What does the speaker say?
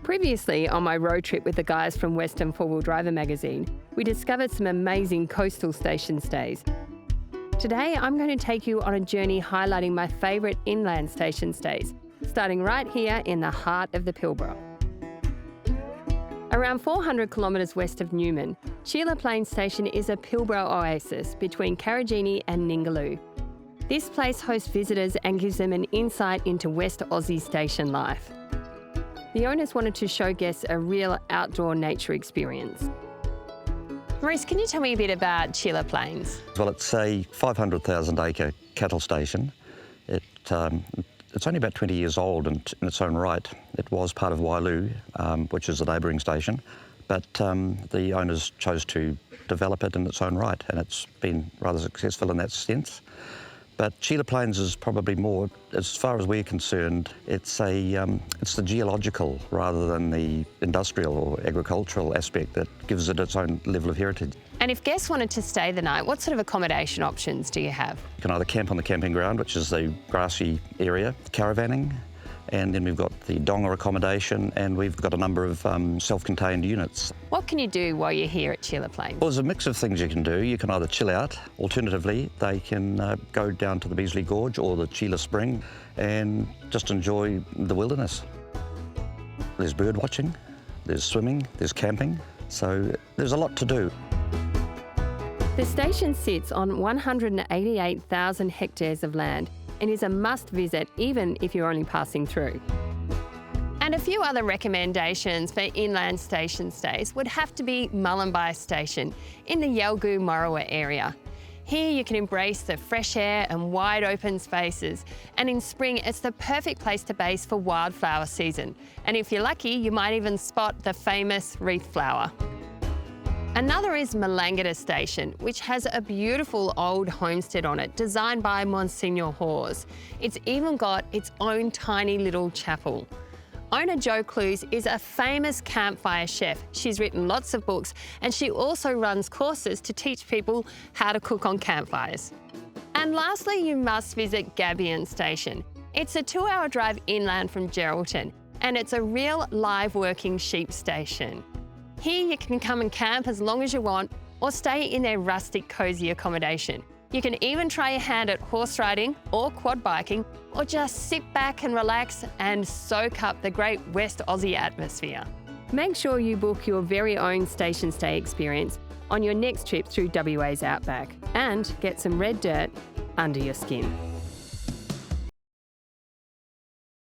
Previously, on my road trip with the guys from Western Four-Wheel Driver magazine, we discovered some amazing coastal station stays. Today, I'm going to take you on a journey highlighting my favourite inland station stays, starting right here in the heart of the Pilbara. Around 400 kilometres west of Newman, Chile Plains Station is a Pilbara oasis between Karajini and Ningaloo. This place hosts visitors and gives them an insight into West Aussie station life. The owners wanted to show guests a real outdoor nature experience. Maurice, can you tell me a bit about Chile Plains? Well, it's a 500,000 acre cattle station. It's only about 20 years old in its own right. It was part of Wailu, which is a neighbouring station, but the owners chose to develop it in its own right, and it's been rather successful in that sense. But Chile Plains is probably more, as far as we're concerned, it's the geological rather than the industrial or agricultural aspect that gives it its own level of heritage. And if guests wanted to stay the night, what sort of accommodation options do you have? You can either camp on the camping ground, which is the grassy area, caravanning, and then we've got the donga accommodation, and we've got a number of self-contained units. What can you do while you're here at Chile Plains? Well, there's a mix of things you can do. You can either chill out, alternatively, they can go down to the Beasley Gorge or the Chile Spring and just enjoy the wilderness. There's bird watching, there's swimming, there's camping, so there's a lot to do. The station sits on 188,000 hectares of land and is a must visit even if you're only passing through. And a few other recommendations for inland station stays would have to be Mullenby Station in the Yalgoo Marawa area. Here you can embrace the fresh air and wide open spaces, and in spring it's the perfect place to base for wildflower season. And if you're lucky, you might even spot the famous wreath flower. Another is Melangeta Station, which has a beautiful old homestead on it, designed by Monsignor Hawes. It's even got its own tiny little chapel. Owner Jo Clues is a famous campfire chef. She's written lots of books, and she also runs courses to teach people how to cook on campfires. And lastly, you must visit Gabriel Station. It's a 2-hour drive inland from Geraldton, and it's a real live working sheep station. Here you can come and camp as long as you want or stay in their rustic, cosy accommodation. You can even try your hand at horse riding or quad biking, or just sit back and relax and soak up the great West Aussie atmosphere. Make sure you book your very own station stay experience on your next trip through WA's outback and get some red dirt under your skin.